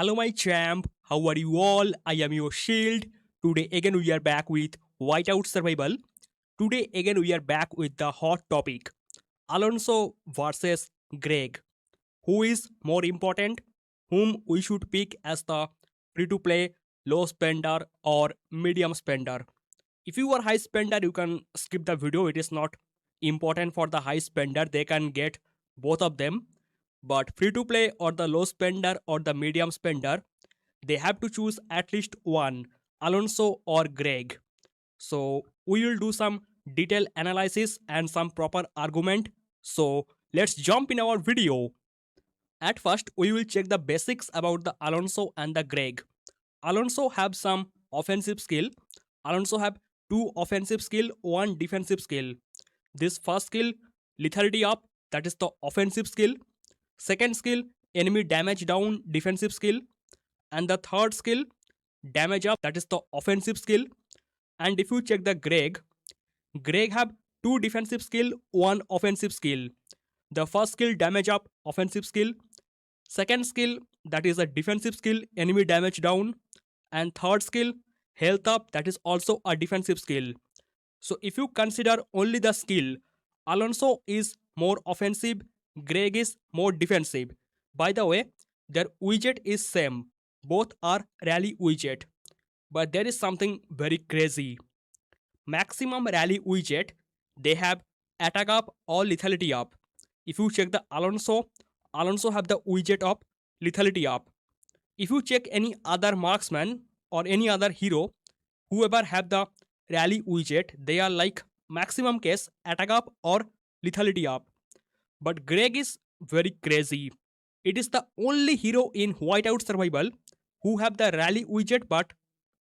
Hello my champ, how are you all? I am your shield. Today again we are back with Whiteout Survival. Today again we are back with the hot topic Alonso versus Greg. Who is more important? Whom we should pick as the free to play, low spender or medium spender? If you are high spender, you can skip the video. It is not important for the high spender. They can get both of them. But free to play or the low spender or the medium spender, they have to choose at least one, Alonso or Greg. So we will do some detailed analysis and some proper argument. So let's jump in our video. At first, we will check the basics about the Alonso and the Greg. Alonso have some offensive skill. Alonso have two offensive skill, one defensive skill. This first skill, lethality up, that is the offensive skill. Second skill, enemy damage down, defensive skill. And the third skill, damage up, that is the offensive skill. And if you check the Greg have two defensive skill, one offensive skill. The first skill, damage up, offensive skill. Second skill, that is a defensive skill, enemy damage down. And third skill, health up, that is also a defensive skill. So if you consider only the skill, Alonso is more offensive, Greg is more defensive. By the way, their widget is same. Both are rally widget. But there is something very crazy. Maximum rally widget, they have attack up or lethality up. If you check the Alonso have the widget of lethality up. If you check any other marksman or any other hero, whoever have the rally widget, they are like maximum case attack up or lethality up. But Greg is very crazy. It is the only hero in Whiteout Survival who have the rally widget but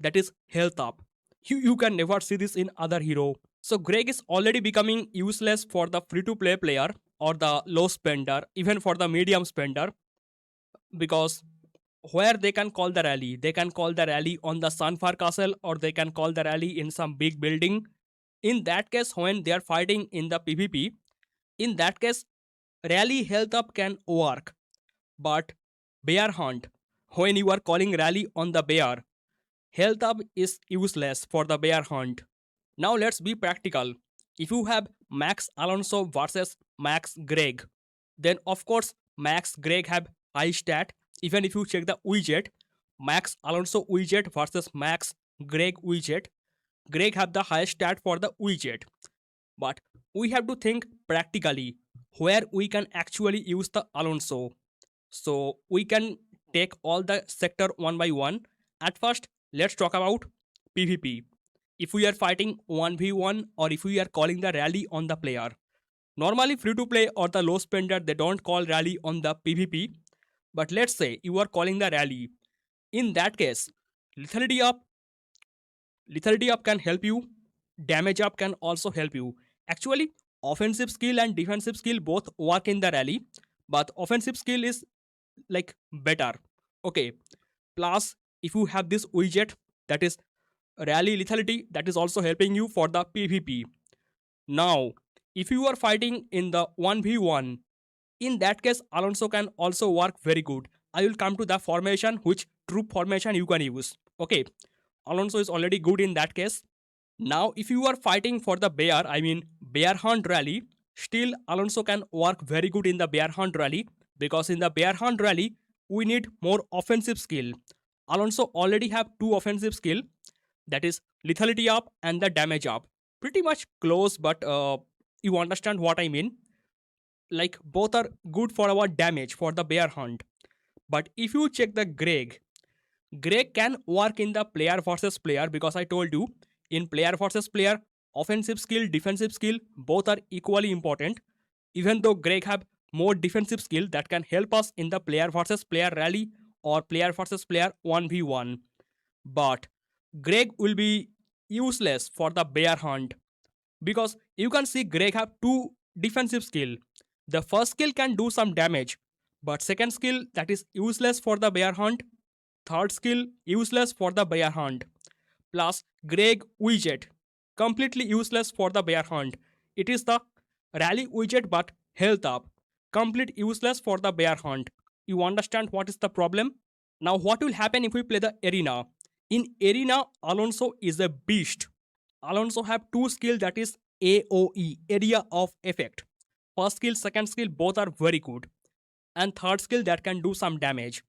that is health up. You can never see this in other hero. So Greg is already becoming useless for the free to play player or the low spender, even for the medium spender, because where they can call the rally, they can call the rally on the Sunfar Castle or they can call the rally in some big building. In that case, when they are fighting in the PvP, in that case, rally health up can work. But bear hunt, when you are calling rally on the bear, health up is useless for the bear hunt. Now let's be practical. If you have Max Alonso versus Max Greg, then of course Max Greg have high stat. Even if you check the widget, Max Alonso widget versus Max Greg widget, Greg have the highest stat for the widget. But we have to think practically where we can actually use the Alonso. So we can take all the sector one by one. At first, let's talk about PvP. If we are fighting 1v1 or if we are calling the rally on the player. Normally free to play or the low spender, they don't call rally on the PvP. But let's say you are calling the rally. In that case, lethality up can help you. Damage up can also help you. Actually, offensive skill and defensive skill both work in the rally. But offensive skill is like better. Okay. Plus, if you have this widget, that is rally lethality, that is also helping you for the PvP. Now, if you are fighting in the 1v1, in that case, Alonso can also work very good. I will come to the formation, which troop formation you can use. Okay, Alonso is already good in that case. Now, if you are fighting for the bear, I mean bear hunt rally, still Alonso can work very good in the bear hunt rally, because in the bear hunt rally, we need more offensive skill. Alonso already have two offensive skill, that is lethality up and the damage up. Pretty much close, but you understand what I mean. Like both are good for our damage for the bear hunt. But if you check the Greg can work in the player versus player, because I told you in player versus player, offensive skill, defensive skill, both are equally important. Even though Greg have more defensive skill that can help us in the player versus player rally or player versus player 1v1. But Greg will be useless for the bear hunt, because you can see Greg have two defensive skill. The first skill can do some damage, but second skill that is useless for the bear hunt. Third skill useless for the bear hunt. Plus Greg widget completely useless for the bear hunt. It is the rally widget but health up, complete useless for the bear hunt. You understand what is the problem? Now, what will happen if we play the arena? In arena, Alonso is a beast. Alonso have two skill that is AOE, area of effect. First skill, second skill, both are very good. And third skill that can do some damage.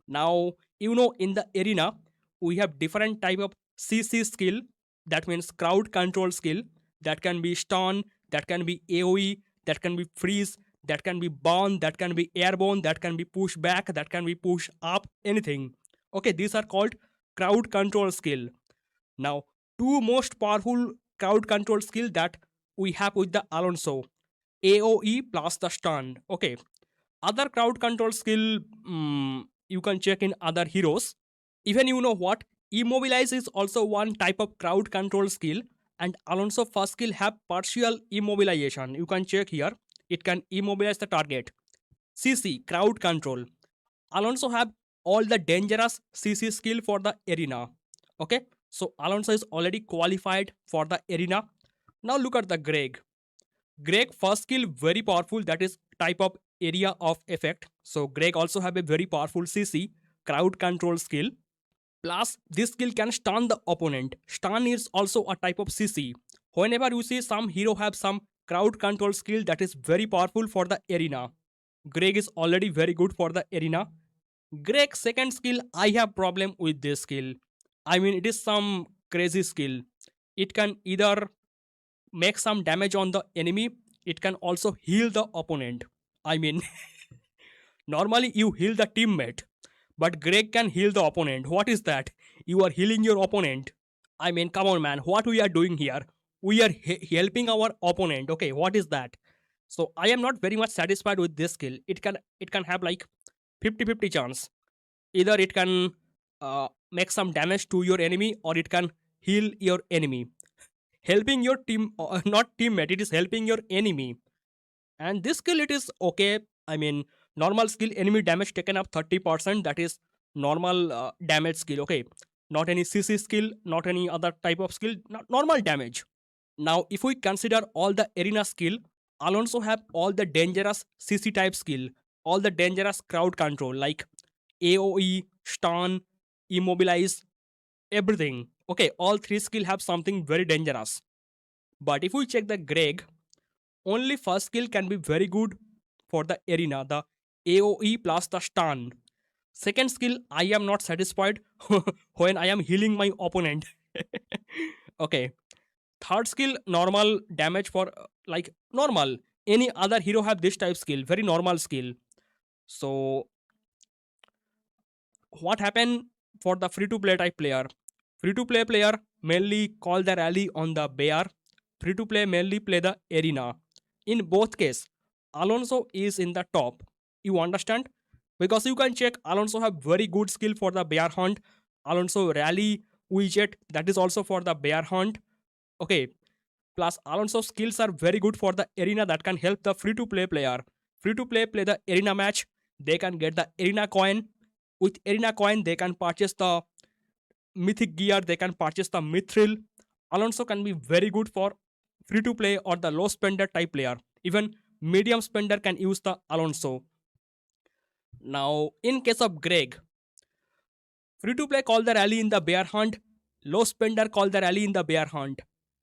Now, in the arena, we have different type of CC skill. That means crowd control skill. That can be stun, that can be AOE, that can be freeze, that can be burn, that can be airborne, that can be push back, that can be push up, anything. Okay, these are called crowd control skill. Now, two most powerful crowd control skill that we have with the Alonso, AOE plus the stun. Okay, other crowd control skill, you can check in other heroes. Even you know what, immobilize is also one type of crowd control skill, and Alonso first skill have partial immobilization. You can check here, it can immobilize the target. CC, crowd control. Alonso have all the dangerous CC skill for the arena. Okay, so Alonso is already qualified for the arena. Now look at the Greg first skill very powerful, that is type of area of effect. So Greg also have a very powerful CC, crowd control skill. Plus this skill can stun the opponent. Stun is also a type of CC. Whenever you see some hero have some crowd control skill that is very powerful for the arena, Greg is already very good for the arena. Greg's second skill, I have problem with this skill. I mean, it is some crazy skill. It can either make some damage on the enemy, it can also heal the opponent. I mean, normally you heal the teammate, but Greg can heal the opponent. What is that? You are healing your opponent. I mean, come on, man. What we are doing here? We are helping our opponent. Okay, what is that? So I am not very much satisfied with this skill. It can have like 50-50 chance. Either it can make some damage to your enemy, or it can heal your enemy. Helping your team, not teammate, it is helping your enemy. And this skill, it is okay. I mean, normal skill, enemy damage taken up 30%, that is normal damage skill. Okay, not any CC skill, not any other type of skill, normal damage. Now if we consider all the arena skill, Alonso have all the dangerous CC type skill, all the dangerous crowd control like AOE, stun, immobilize, everything. Okay, all three skill have something very dangerous. But if we check the Greg, only first skill can be very good for the arena, the AOE plus the stun. Second skill, I am not satisfied when I am healing my opponent. Okay. Third skill, normal damage for like normal. Any other hero have this type skill, very normal skill. So what happened for the free to play type player? Free to play player mainly call the rally on the bear. Free to play mainly play the arena. In both case, Alonso is in the top. You understand? Because you can check, Alonso have very good skill for the bear hunt. Alonso rally widget, that is also for the bear hunt. Okay. Plus Alonso skills are very good for the arena, that can help the free to play player. Free to play the arena match. They can get the arena coin. With arena coin, they can purchase the mythic gear, they can purchase the mithril. Alonso can be very good for free to play or the low spender type player. Even medium spender can use the Alonso. Now in case of Greg, free to play call the rally in the bear hunt, low spender call the rally in the bear hunt,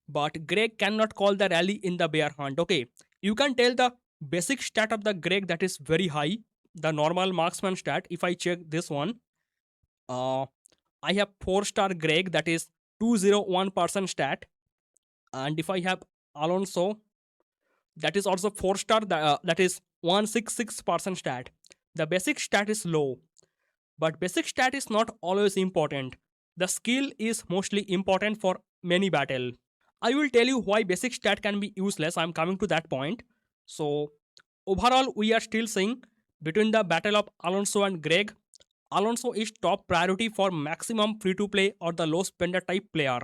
but Greg cannot call the rally in the bear hunt. Okay, you can tell the basic stat of the Greg, that is very high, the normal marksman stat. If I check this one, I have 4-star Greg, that is 201% stat. And if I have Alonso, that is also 4-star, that is 166% stat. The basic stat is low, but basic stat is not always important. The skill is mostly important for many battle. I will tell you why basic stat can be useless. I'm coming to that point. So overall, we are still seeing between the battle of Alonso and Greg, Alonso is top priority for maximum free to play or the low spender type player.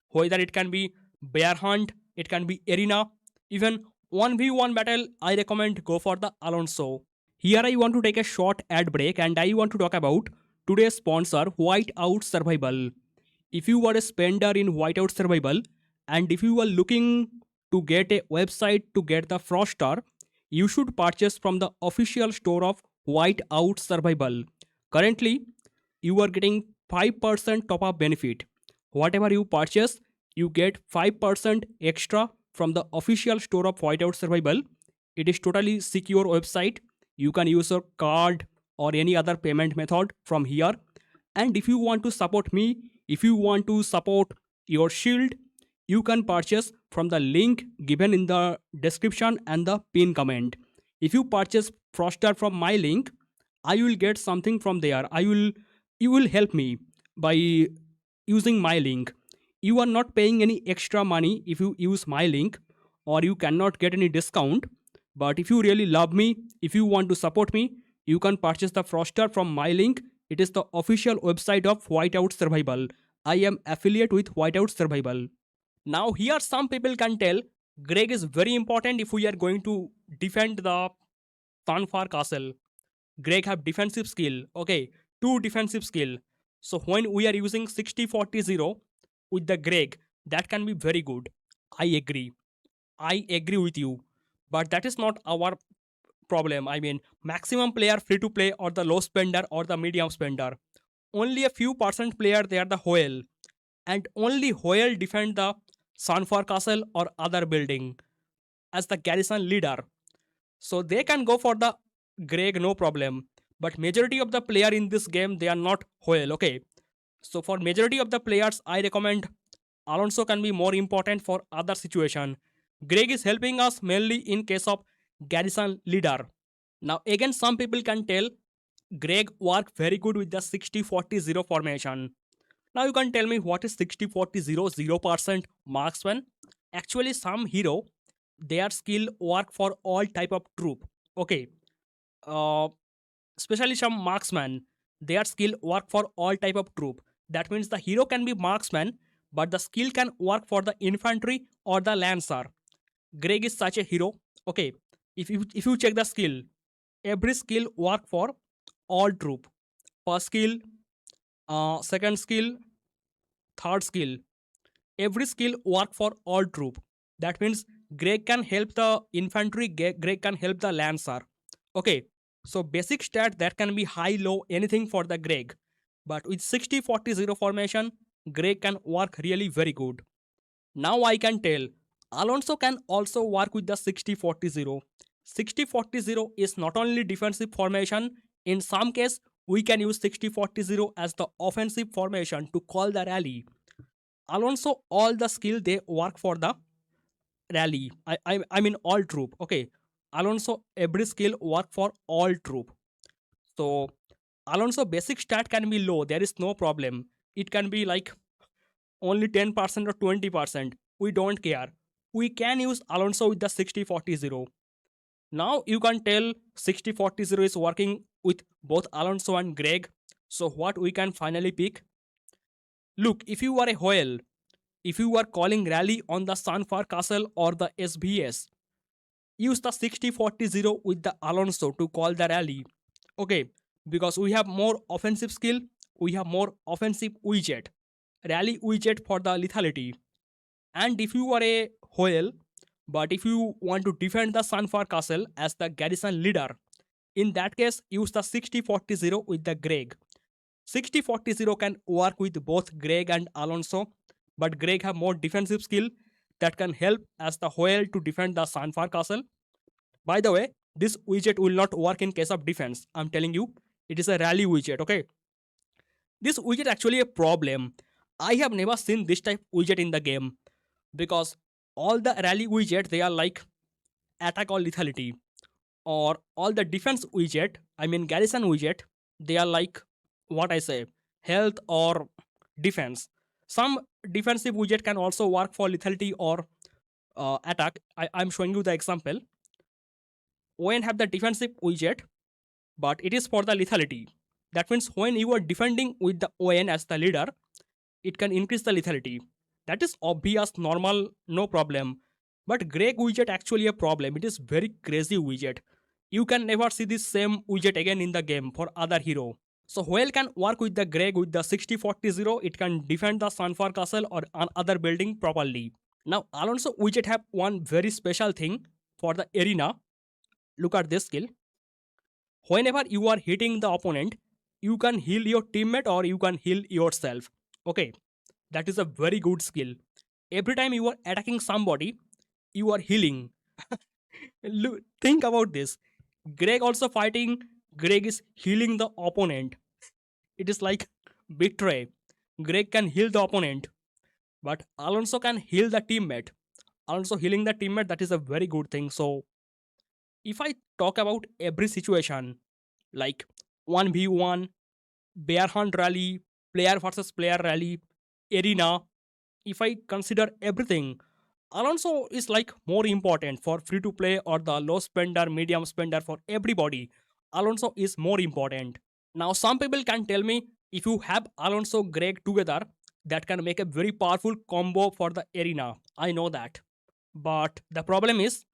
Whether it can be bear hunt, it can be arena, even 1v1 battle, I recommend go for the Alonso. Here I want to take a short ad break and I want to talk about today's sponsor, Whiteout Survival. If you are a spender in Whiteout Survival and if you are looking to get a website to get the Froster, you should purchase from the official store of Whiteout Survival. Currently, you are getting 5% top up benefit. Whatever you purchase, you get 5% extra from the official store of Whiteout Survival. It is totally secure website. You can use your card or any other payment method from here. And if you want to support me, if you want to support your shield, you can purchase from the link given in the description and the pin comment. If you purchase Froster from my link, I will get something from there. You will help me by using my link. You are not paying any extra money if you use my link, or you cannot get any discount. But if you really love me, if you want to support me, you can purchase the Froster from my link. It is the official website of Whiteout Survival. I am affiliate with Whiteout Survival. Now here some people can tell Greg is very important if we are going to defend the Tanfar castle. Greg have defensive skill. Okay, 2 defensive skill. So when we are using 60-40-0 with the Greg, that can be very good. I agree. I agree with you. But that is not our problem. I mean, maximum player free to play or the low spender or the medium spender. Only a few percent player they are the whale. And only whale defend the Sanfar castle or other building as the garrison leader. So they can go for the Greg, no problem. But majority of the player in this game, they are not whale. Okay. So for majority of the players, I recommend Alonso can be more important for other situation. Greg is helping us mainly in case of garrison leader. Now again, some people can tell Greg work very good with the 60-40-0 formation. Now you can tell me what is 60-40-0, 0% marksman. Actually, some hero, their skill work for all type of troop. Okay. Uh, Especially some marksman, their skill work for all type of troop. That means the hero can be marksman, but the skill can work for the infantry or the lancer. Greg is such a hero. Okay, if you check the skill, every skill work for all troop. First skill, second skill, third skill. Every skill work for all troop. That means Greg can help the infantry. Greg can help the lancer. Okay, so basic stat that can be high, low, anything for the Greg. But with 60-40-0 formation, Greg can work really very good. Now I can tell Alonso can also work with the 60-40-0. 60-40-0 is not only defensive formation. In some case, we can use 60-40-0 as the offensive formation to call the rally. Alonso, all the skill they work for the rally. I mean all troop. Okay, Alonso every skill work for all troop. So Alonso basic stat can be low. There is no problem. It can be like only 10% or 20%. We don't care. We can use Alonso with the 60-40-0. Now you can tell 60-40-0 is working with both Alonso and Greg. So what we can finally pick? Look, if you are a whale, if you are calling rally on the Sanfar castle or the SBS, use the 60-40-0 with the Alonso to call the rally. Okay, because we have more offensive skill, we have more offensive widget. Rally widget for the lethality. And if you are a whale, but if you want to defend the Sanfar castle as the garrison leader, in that case, use the 60-40-0 with the Greg. 60-40-0 can work with both Greg and Alonso, but Greg have more defensive skill that can help as the whale to defend the Sanfar castle. By the way, this widget will not work in case of defense. I'm telling you, it is a rally widget, okay? This widget actually a problem. I have never seen this type widget in the game because all the rally widget, they are like attack or lethality, or all the defense widget, I mean garrison widget, they are like what I say, health or defense. Some defensive widget can also work for lethality or attack. I'm showing you the example. When have the defensive widget, but it is for the lethality. That means when you are defending with the ON as the leader, it can increase the lethality. That is obvious, normal, no problem. But Greg widget actually a problem. It is very crazy widget. You can never see this same widget again in the game for other hero. So Whale can work with the Greg with the 60-40-0. It can defend the Sanfar castle or other building properly. Now Alonso widget have one very special thing for the arena. Look at this skill. Whenever you are hitting the opponent, you can heal your teammate or you can heal yourself. Okay, that is a very good skill. Every time you are attacking somebody, you are healing. Look, think about this. Greg also fighting. Greg is healing the opponent. It is like betray. Greg can heal the opponent, but Alonso can heal the teammate. Alonso healing the teammate, that is a very good thing. So if I talk about every situation, like 1v1, bear hunt rally, player versus player rally, arena, if I consider everything, Alonso is like more important for free to play or the low spender, medium spender, for everybody. Alonso is more important. Now, some people can tell me if you have Alonso Greg together, that can make a very powerful combo for the arena. I know that. But the problem is,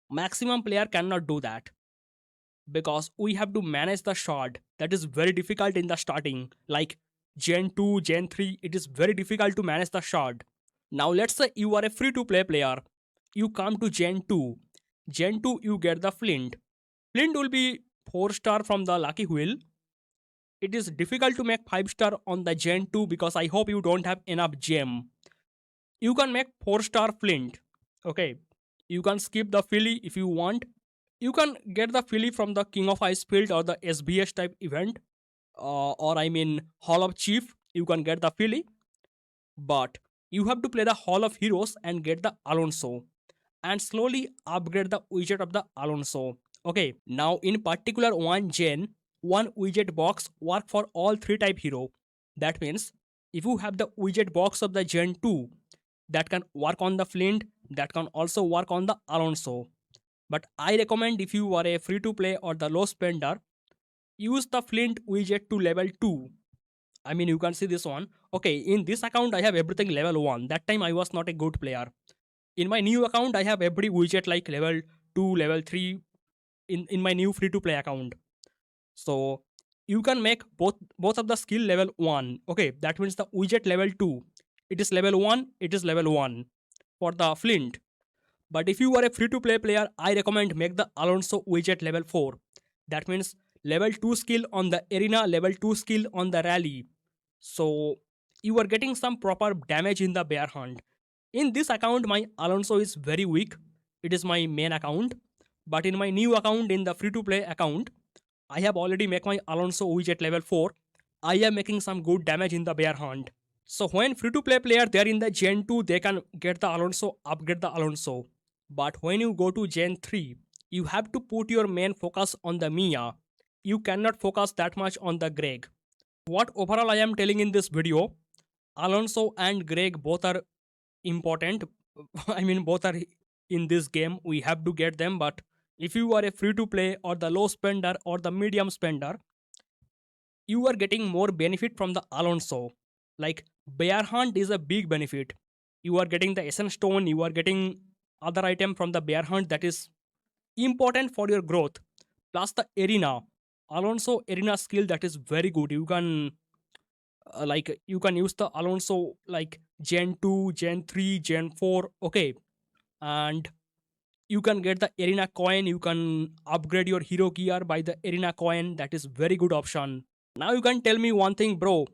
maximum player cannot do that because we have to manage the shard. That is very difficult in the starting. Like Gen 2, Gen 3, it is very difficult to manage the shard. Now, let's say you are a free to play player. You come to Gen 2. Gen 2, you get the Flint. Flint will be 4-star from the Lucky Wheel. It is difficult to make 5-star on the Gen 2 because I hope you don't have enough gem. You can make 4-star Flint. Okay. You can skip the Philly if you want. You can get the Philly from the King of Icefield or the SBS type event. Or I mean Hall of Chief. You can get the Philly. But you have to play the Hall of Heroes and get the Alonso. And slowly upgrade the widget of the Alonso. Okay. Now in particular one gen, one widget box work for all 3 type hero. That means if you have the widget box of the Gen 2, that can work on the Flint, that can also work on the Alonso. But I recommend if you are a free to play or the low spender, use the Flint widget to level 2. I mean, you can see this one. Okay, in this account, I have everything level 1. That time I was not a good player. In my new account, I have every widget like level 2, level 3 in my new free to play account. So you can make both of the skill level 1. Okay, that means the widget level 2. It is level 1, it is level 1 for the Flint. But if you are a free to play player, I recommend make the Alonso widget level 4. That means level 2 skill on the arena, level 2 skill on the rally. So you are getting some proper damage in the bear hunt. In this account, my Alonso is very weak. It is my main account. But in my new account, in the free to play account, I have already make my Alonso widget level 4. I am making some good damage in the bear hunt. So when free to play player they are in the Gen 2, they can get the Alonso, upgrade the Alonso. But when you go to Gen 3, you have to put your main focus on the Mia. You cannot focus that much on the Greg. What overall I am telling in this video, Alonso and Greg both are important. I mean, both are in this game. We have to get them. But if you are a free to play or the low spender or the medium spender, you are getting more benefit from the Alonso. Like bear hunt is a big benefit. You are getting the essence stone, you are getting other item from the bear hunt that is important for your growth. Plus the arena. Alonso arena skill that is very good. You can like you can use the Alonso like Gen 2, Gen 3, Gen 4. Okay. And you can get the arena coin. You can upgrade your hero gear by the arena coin. That is very good option. Now you can tell me one thing, bro.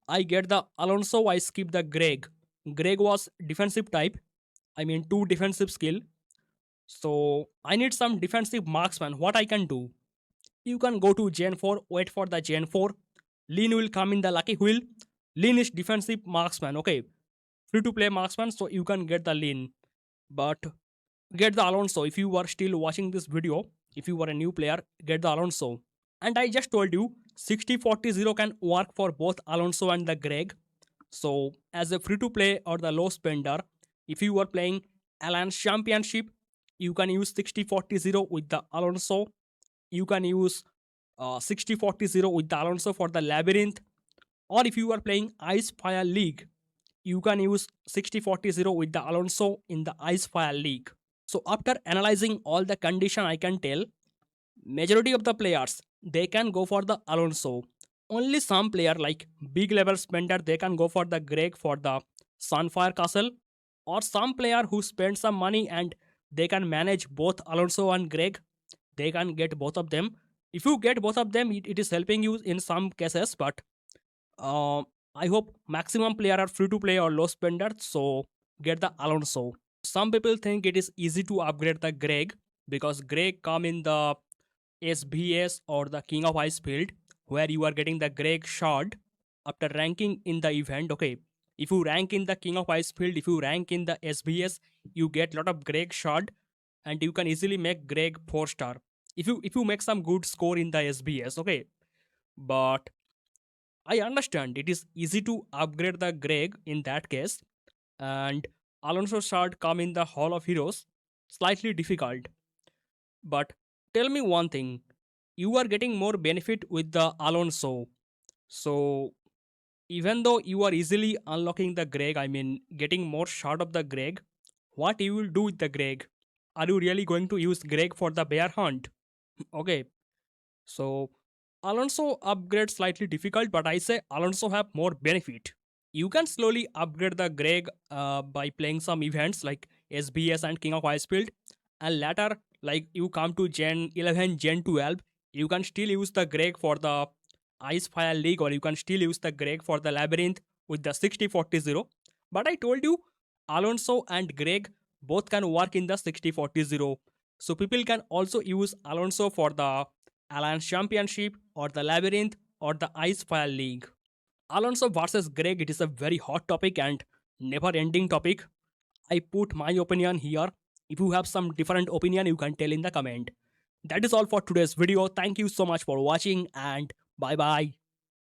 I get the Alonso, I skip the Greg. Greg was defensive type. I mean 2 defensive skill. So I need some defensive marksman. What I can do? You can go to Gen 4, wait for the Gen 4. Lean will come in the lucky wheel. Lean is defensive marksman. Okay. Free to play marksman, so you can get the lean. But get the Alonso. If you are still watching this video, if you are a new player, get the Alonso. And I just told you 60-40-0 can work for both Alonso and the Greg. So as a free to play or the low spender, if you are playing Alliance Championship, you can use 60-40-0 with the Alonso. You can use 60-40-0 with the Alonso for the labyrinth. Or if you are playing Ice Fire League, you can use 60-40-0 with the Alonso in the Ice Fire League. So after analyzing all the condition, I can tell majority of the players they can go for the Alonso. Only some player like big level spender they can go for the Greg for the Sunfire Castle, or some player who spend some money and they can manage both Alonso and Greg, they can get both of them. If you get both of them, it is helping you in some cases, but uh, I hope maximum player are free to play or low spenders, so get the Alonso. Some people think it is easy to upgrade the Greg because Greg come in the SBS or the King of Ice field where you are getting the Greg shard after ranking in the event. Okay, if you rank in the King of Ice field, if you rank in the SBS, you get lot of Greg shard and you can easily make Greg 4-star if you make some good score in the SBS. Okay, but I understand it is easy to upgrade the Greg in that case, and Alonso shard come in the Hall of Heroes slightly difficult. But tell me one thing, you are getting more benefit with the Alonso. So even though you are easily unlocking the Greg, I mean getting more shot of the Greg, what you will do with the Greg? Are you really going to use Greg for the bear hunt? Okay, so Alonso upgrade slightly difficult, but I say Alonso have more benefit. You can slowly upgrade the Greg by playing some events like SBS and King of Icefield, and later, like you come to Gen 11, Gen 12, you can still use the Greg for the Ice Fire League, or you can still use the Greg for the Labyrinth with the 60-40-0. But I told you, Alonso and Greg both can work in the 60-40-0. So people can also use Alonso for the Alliance Championship or the Labyrinth or the Ice Fire League. Alonso versus Greg, it is a very hot topic and never ending topic. I put my opinion here. If you have some different opinion, you can tell in the comment. That is all for today's video. Thank you so much for watching and bye bye.